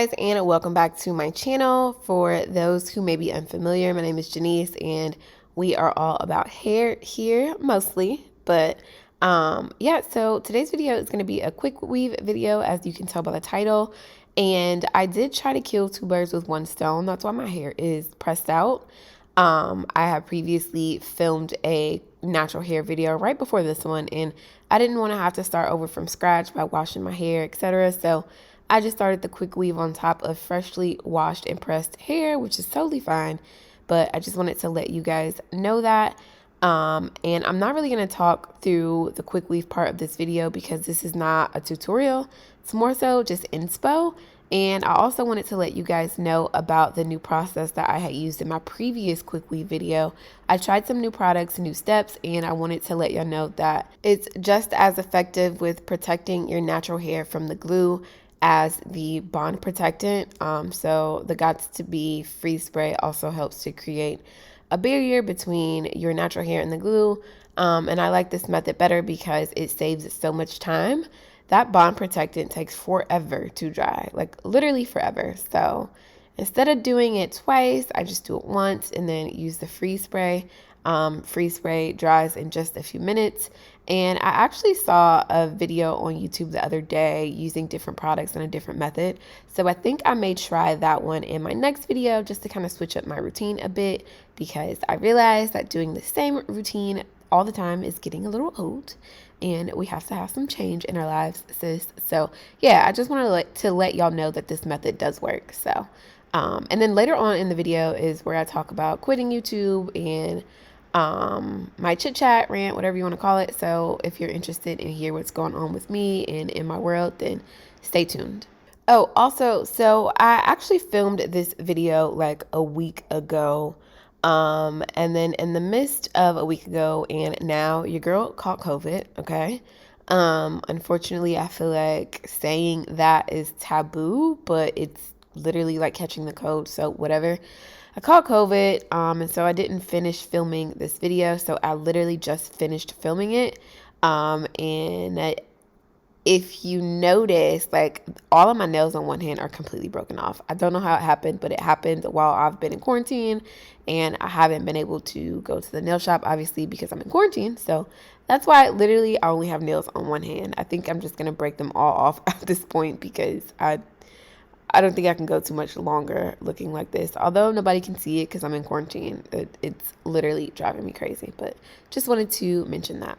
guys, and welcome back to my channel. For those who may be unfamiliar, my name is Janice and we are all about hair here mostly, but yeah, so today's video is going to be a quick weave video, as you can tell by the title. And I did try to kill two birds with one stone. That's why my hair is pressed out. I have previously filmed a natural hair video right before this one, and I didn't want to have to start over from scratch by washing my hair, etc. So I just started the quick weave on top of freshly washed and pressed hair, which is totally fine. But I just wanted to let you guys know that. And I'm not really going to talk through the quick weave part of this video because this is not a tutorial. It's more so just inspo. And I also wanted to let you guys know about the new process that I had used in my previous quick weave video. I tried some new products, new steps, and I wanted to let y'all know that it's just as effective with protecting your natural hair from the glue as the bond protectant. So the Gots to Be freeze spray also helps to create a barrier between your natural hair and the glue. And I like this method better because it saves so much time. That bond protectant takes forever to dry, like literally forever. So instead of doing it twice, I just do it once and then use the freeze spray. Freeze spray dries in just a few minutes. And I actually saw a video on YouTube the other day using different products and a different method. So I think I may try that one in my next video just to kind of switch up my routine a bit, because I realized that doing the same routine all the time is getting a little old and we have to have some change in our lives, sis. So yeah, I just wanted to let y'all know that this method does work. So and then later on in the video is where I talk about quitting YouTube and my chit chat, rant, whatever you want to call it. So if you're interested in hear what's going on with me and in my world, then stay tuned. Oh, also, so I actually filmed this video like a week ago. And then in the midst of a week ago and now, your girl caught COVID, okay? Unfortunately, I feel like saying that is taboo, but it's literally like catching the cold, so whatever. I caught COVID, and so I didn't finish filming this video, so I literally just finished filming it. If you notice, like all of my nails on one hand are completely broken off. I don't know how it happened, but it happened while I've been in quarantine and I haven't been able to go to the nail shop, obviously, because I'm in quarantine. So that's why literally I only have nails on one hand. I think I'm just going to break them all off at this point because I don't think I can go too much longer looking like this. Although nobody can see it because I'm in quarantine. It's literally driving me crazy, but just wanted to mention that.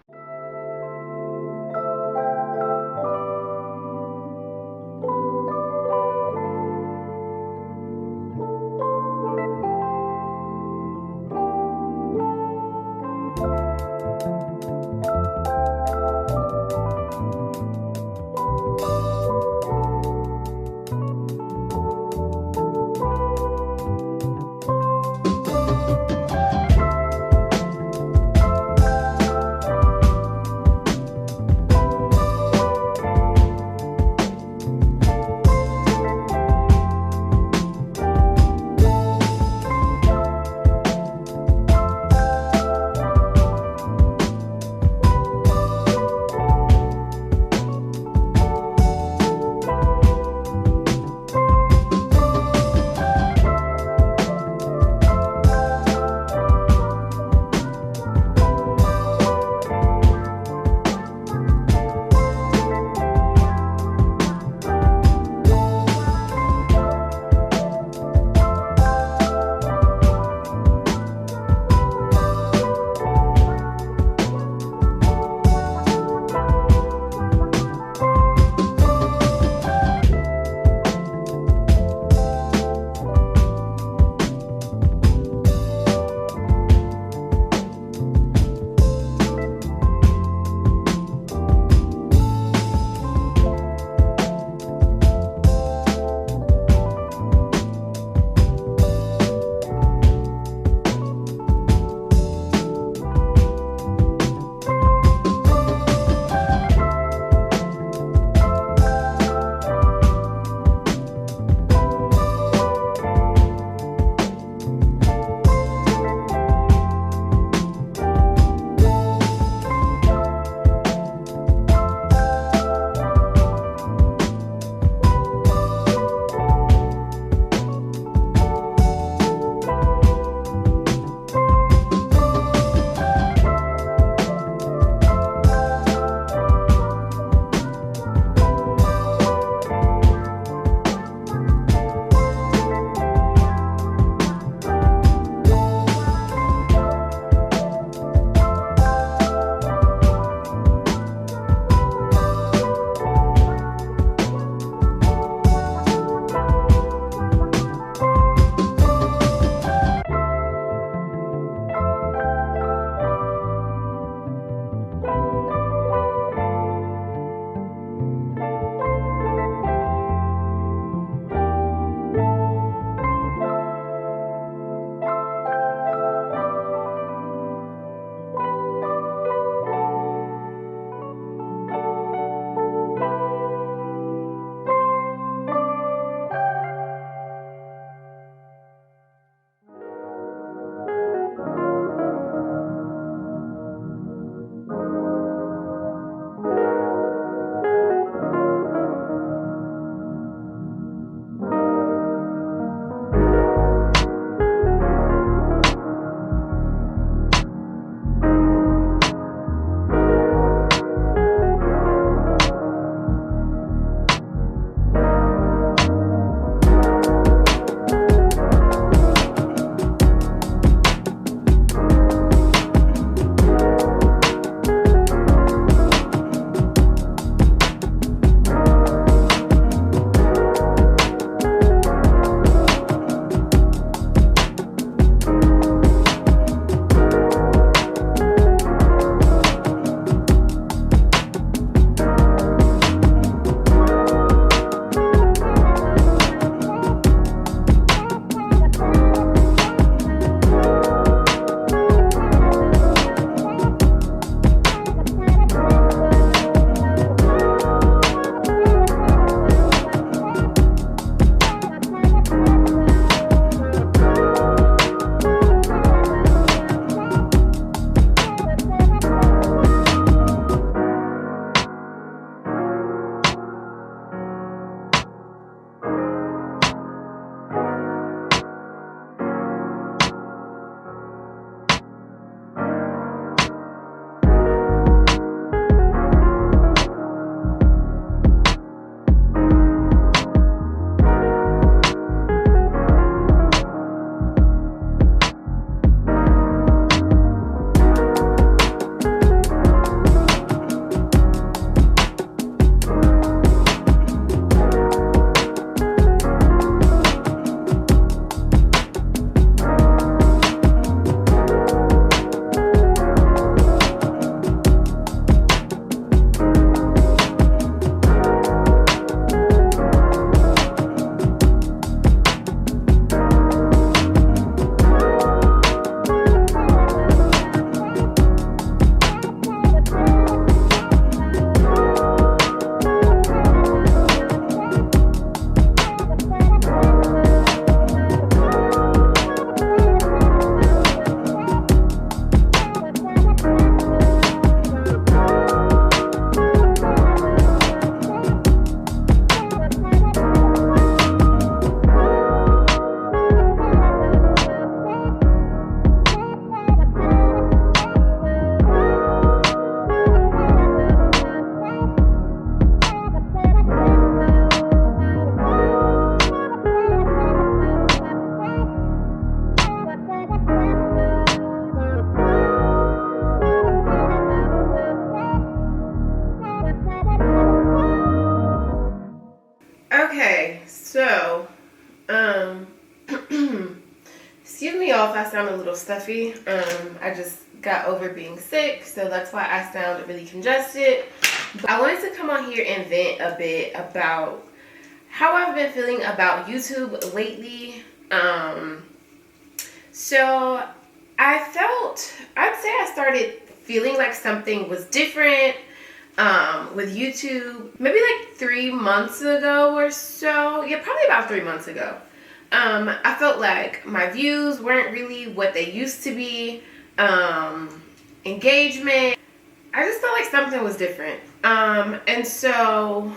I sound a little stuffy. I just got over being sick, so that's why I sound really congested. But I wanted to come on here and vent a bit about how I've been feeling about YouTube lately. So I'd say I started feeling like something was different with YouTube maybe like 3 months ago or so. Yeah, probably about 3 months ago. I felt like my views weren't really what they used to be. Engagement, I just felt like something was different. And so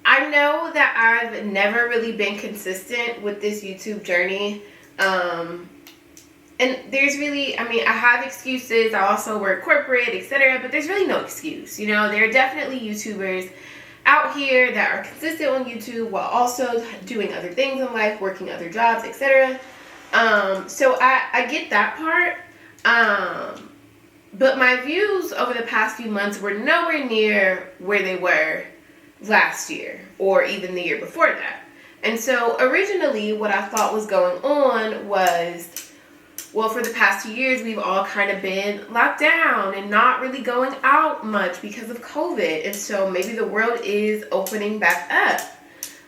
I know that I've never really been consistent with this YouTube journey. And there's really, I have excuses. I also work corporate, etc. But there's really no excuse. You know, there are definitely YouTubers out here that are consistent on YouTube while also doing other things in life, working other jobs, etc. So I get that part. But my views over the past few months were nowhere near where they were last year or even the year before that. And so originally what I thought was going on was, well, for the past 2 years, we've all kind of been locked down and not really going out much because of COVID. And so maybe the world is opening back up.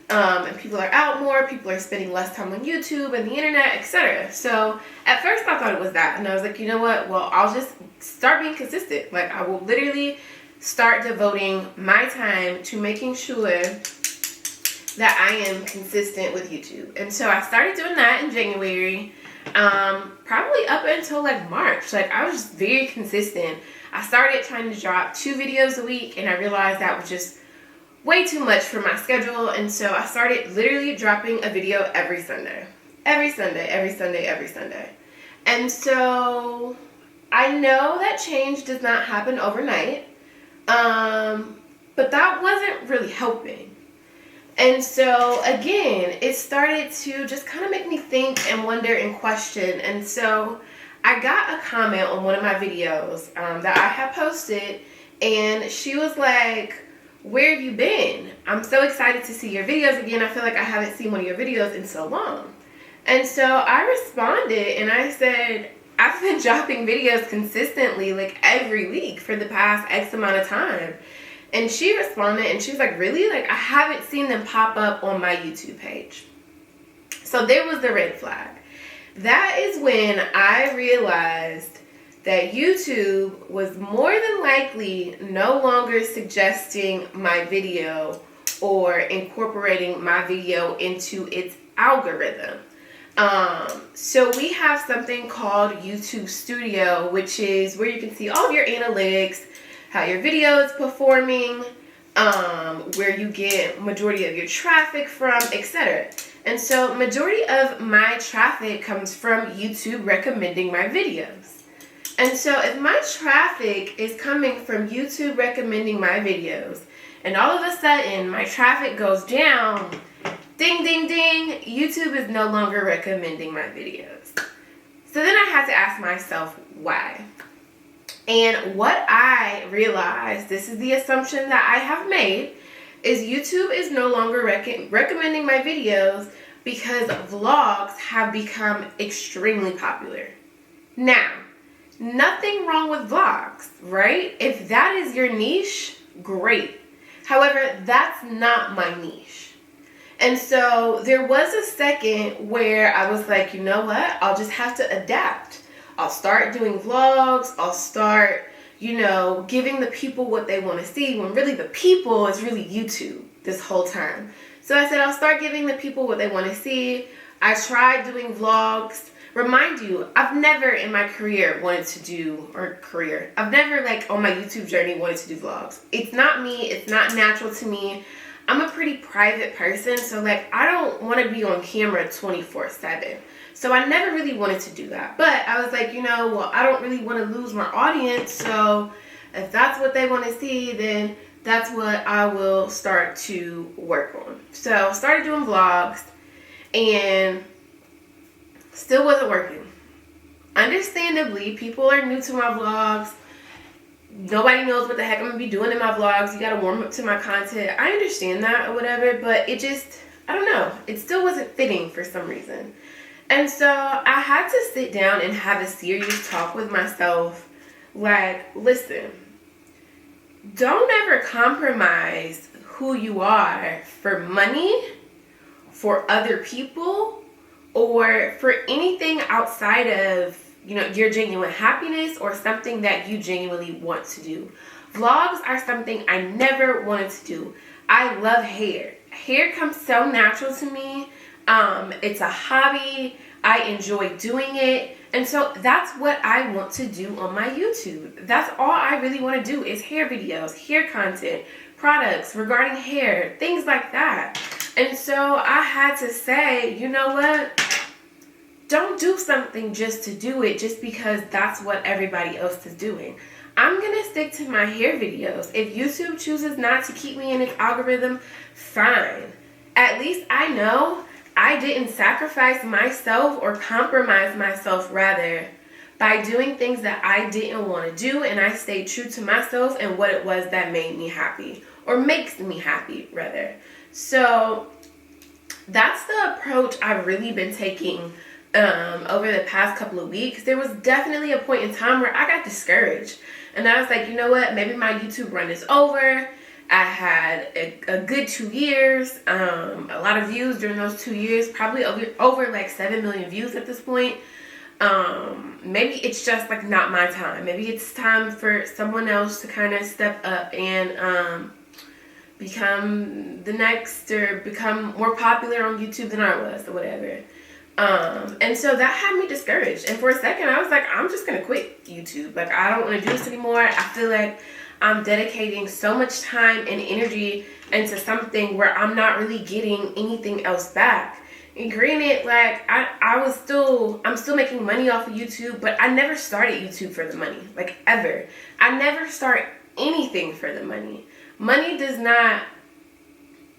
And people are out more, people are spending less time on YouTube and the internet, etc. So at first I thought it was that. And I was like, you know what? Well, I'll just start being consistent. Like, I will literally start devoting my time to making sure that I am consistent with YouTube. And so I started doing that in January. Probably up until like March. Like, I was just very consistent. I started trying to drop 2 videos a week, and I realized that was just way too much for my schedule. And so I started literally dropping a video every Sunday. Every Sunday. And so I know that change does not happen overnight. But that wasn't really helping. And so, again, it started to just kind of make me think and wonder and question. And so I got a comment on one of my videos that I had posted, and she was like, "Where have you been? I'm so excited to see your videos again. I feel like I haven't seen one of your videos in so long." And so I responded and I said, "I've been dropping videos consistently like every week for the past X amount of time." And she responded and she was like, "Really? Like, I haven't seen them pop up on my YouTube page." So there was the red flag. That is when I realized that YouTube was more than likely no longer suggesting my video or incorporating my video into its algorithm. So we have something called YouTube Studio, which is where you can see all of your analytics, how your video is performing, where you get majority of your traffic from, etc. And so majority of my traffic comes from YouTube recommending my videos. And so if my traffic is coming from YouTube recommending my videos, and all of a sudden my traffic goes down, ding, ding, ding, YouTube is no longer recommending my videos. So then I had to ask myself why. And what I realized, this is the assumption that I have made, is YouTube is no longer recommending my videos because vlogs have become extremely popular. Now, nothing wrong with vlogs, right? If that is your niche, great. However, that's not my niche. And so there was a second where I was like, you know what? I'll just have to adapt. I'll start doing vlogs. I'll start, giving the people what they want to see, when really the people is really YouTube this whole time. So I said, I'll start giving the people what they want to see. I tried doing vlogs. Remind you, I've never in my career wanted to do, I've never on my YouTube journey wanted to do vlogs. It's not me. It's not natural to me. I'm a pretty private person. So I don't want to be on camera 24/7. So I never really wanted to do that. But I was like, I don't really want to lose my audience. So if that's what they want to see, then that's what I will start to work on. So I started doing vlogs and still wasn't working. Understandably, people are new to my vlogs. Nobody knows what the heck I'm going to be doing in my vlogs. You got to warm up to my content. I understand that or whatever, but it just, I don't know. It still wasn't fitting for some reason. And so I had to sit down and have a serious talk with myself. Like, listen, don't ever compromise who you are for money, for other people, or for anything outside of, your genuine happiness or something that you genuinely want to do. Vlogs are something I never wanted to do. I love hair. Hair comes so natural to me. It's a hobby. I enjoy doing it. And so that's what I want to do on my YouTube. That's all I really want to do is hair videos, hair content, products regarding hair, things like that. And so I had to say, you know what? Don't do something just to do it just because that's what everybody else is doing. I'm going to stick to my hair videos. If YouTube chooses not to keep me in its algorithm, fine. At least I know I didn't sacrifice myself or compromise myself, rather, by doing things that I didn't want to do, and I stayed true to myself and what it was that made me happy, or makes me happy, rather. So that's the approach I've really been taking over the past couple of weeks. There was definitely a point in time where I got discouraged, and I was like, you know what, maybe my YouTube run is over. I had a good 2 years, a lot of views during those 2 years, probably over like 7 million views at this point. Maybe it's just like not my time. Maybe it's time for someone else to kind of step up and become the next, or become more popular on YouTube than I was, or whatever. And so that had me discouraged. And for a second, I was like, I'm just going to quit YouTube. Like, I don't want to do this anymore. I feel like I'm dedicating so much time and energy into something where I'm not really getting anything else back. And granted, like, I'm still making money off of YouTube, but I never started YouTube for the money, like, ever. I never start anything for the money. Money does not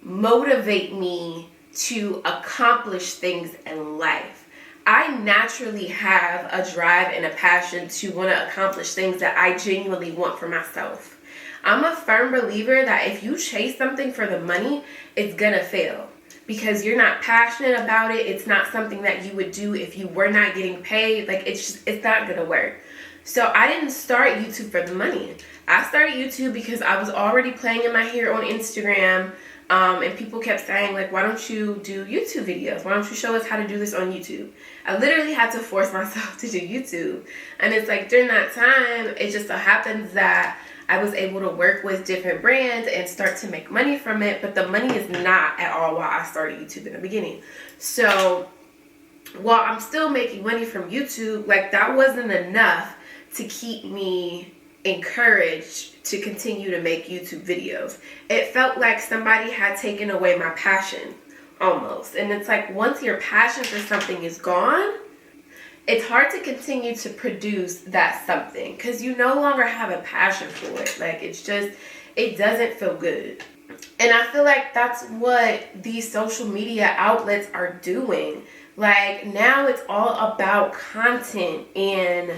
motivate me to accomplish things in life. I naturally have a drive and a passion to want to accomplish things that I genuinely want for myself. I'm a firm believer that if you chase something for the money, it's gonna fail. Because you're not passionate about it. It's not something that you would do if you were not getting paid. Like, it's not gonna work. So I didn't start YouTube for the money. I started YouTube because I was already playing in my hair on Instagram. And people kept saying, like, why don't you do YouTube videos? Why don't you show us how to do this on YouTube? I literally had to force myself to do YouTube. And it's like, during that time, it just so happens that I was able to work with different brands and start to make money from it. But the money is not at all why I started YouTube in the beginning. So while I'm still making money from YouTube, like, that wasn't enough to keep me encouraged to continue to make YouTube videos. It felt like somebody had taken away my passion, almost. And it's like, once your passion for something is gone, it's hard to continue to produce that something because you no longer have a passion for it. Like, it doesn't feel good. And I feel like that's what these social media outlets are doing. Like, now it's all about content and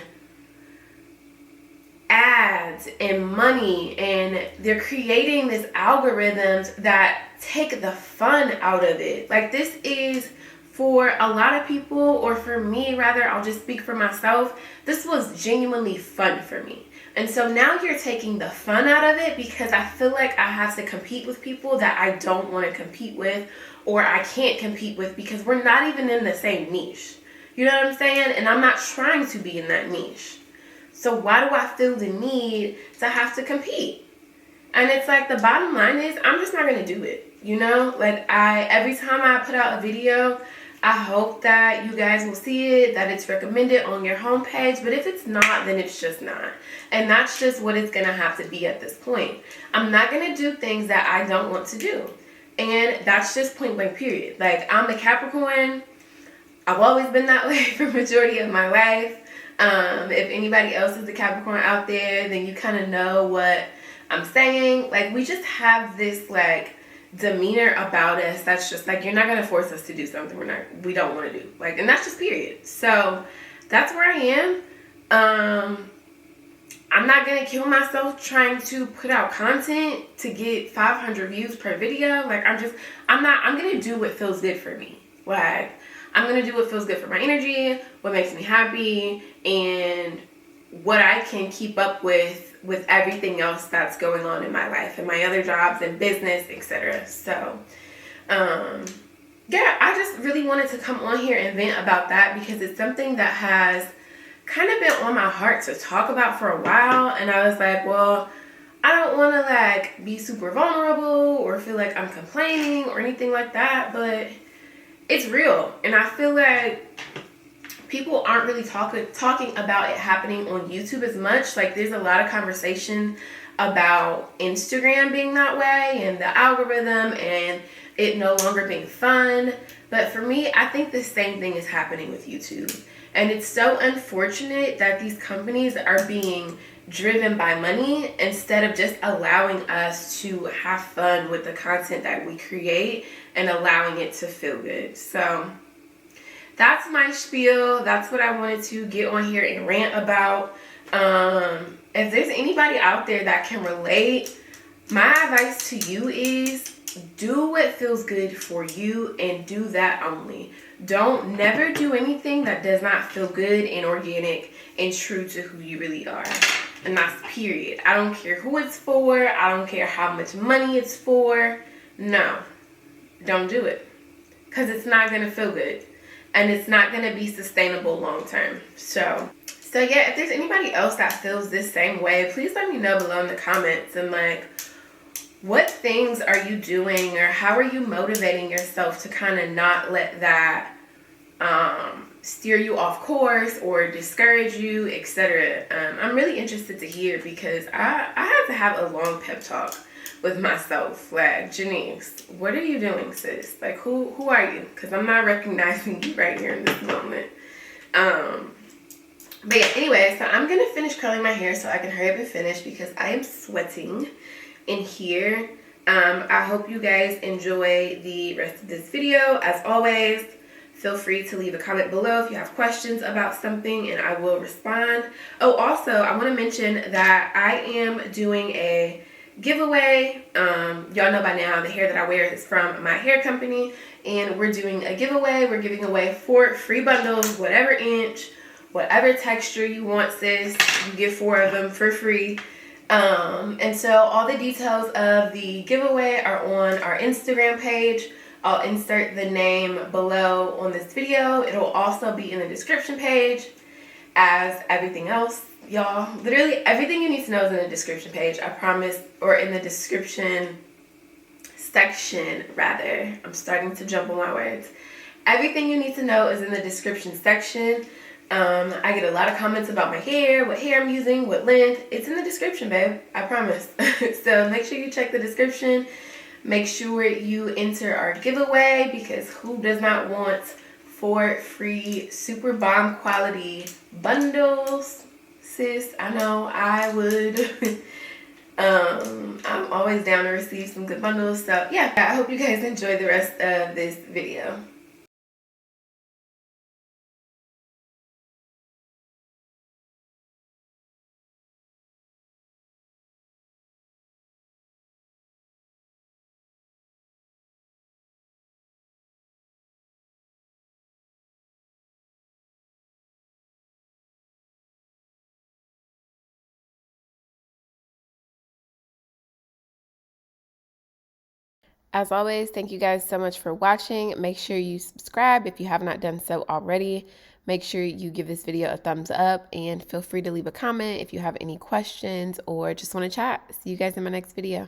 ads and money, and they're creating these algorithms that take the fun out of it. Like, this is, for a lot of people, or for me rather, I'll just speak for myself, this was genuinely fun for me. And so now you're taking the fun out of it because I feel like I have to compete with people that I don't want to compete with, or I can't compete with because we're not even in the same niche. You know what I'm saying? And I'm not trying to be in that niche. So why do I feel the need to have to compete? And it's like, the bottom line is, I'm just not going to do it. You know, like, every time I put out a video, I hope that you guys will see it, that it's recommended on your homepage. But if it's not, then it's just not. And that's just what it's going to have to be at this point. I'm not going to do things that I don't want to do. And that's just point blank period. Like, I'm a Capricorn. I've always been that way for the majority of my life. If anybody else is a Capricorn out there, then you kind of know what I'm saying. Like, we just have this, like, demeanor about us that's just like, you're not going to force us to do something we don't want to do. Like, and that's just period. So that's where I am. I'm not going to kill myself trying to put out content to get 500 views per video. Like, I'm going to do what feels good for me. Like, I'm going to do what feels good for my energy, what makes me happy, and what I can keep up with everything else that's going on in my life and my other jobs and business, etc. So, yeah, I just really wanted to come on here and vent about that because it's something that has kind of been on my heart to talk about for a while. And I was like, well, I don't want to like be super vulnerable or feel like I'm complaining or anything like that, but it's real. And I feel like people aren't really talking about it happening on YouTube as much. Like there's a lot of conversation about Instagram being that way and the algorithm and it no longer being fun. But for me, I think the same thing is happening with YouTube. And it's so unfortunate that these companies are being driven by money instead of just allowing us to have fun with the content that we create and allowing it to feel good. So that's my spiel. That's what I wanted to get on here and rant about. If there's anybody out there that can relate, my advice to you is do what feels good for you and do that only. Don't never do anything that does not feel good and organic and true to who you really are. And that's period. I don't care who it's for. I don't care how much money it's for. No, don't do it. Because it's not going to feel good. And it's not going to be sustainable long term. So yeah, if there's anybody else that feels this same way, please let me know below in the comments. And like, what things are you doing or how are you motivating yourself to kind of not let that steer you off course or discourage you, etc. I'm really interested to hear because I have to have a long pep talk with myself. Like, Janice, what are you doing, sis? Like, who are you? Because I'm not recognizing you right here in this moment. But yeah, anyway, so I'm going to finish curling my hair so I can hurry up and finish because I am sweating in here. I hope you guys enjoy the rest of this video. As always, feel free to leave a comment below if you have questions about something and I will respond. Oh, also, I want to mention that I am doing a giveaway. Y'all know by now the hair that I wear is from my hair company and we're doing a giveaway. We're giving away 4 free bundles, whatever inch, whatever texture you want, sis. You get 4 of them for free. And so all the details of the giveaway are on our Instagram page. I'll insert the name below on this video. It'll also be in the description page as everything else. Y'all, literally everything you need to know is in the description page, I promise, or in the description section, rather. I'm starting to jumble my words. Everything you need to know is in the description section. I get a lot of comments about my hair, what hair I'm using, what length. It's in the description, babe. I promise. So make sure you check the description. Make sure you enter our giveaway because who does not want 4 free super bomb quality bundles? Sis, I know I would. I'm always down to receive some good bundles. So yeah, I hope you guys enjoy the rest of this video. As always, thank you guys so much for watching. Make sure you subscribe if you have not done so already. Make sure you give this video a thumbs up and feel free to leave a comment if you have any questions or just want to chat. See you guys in my next video.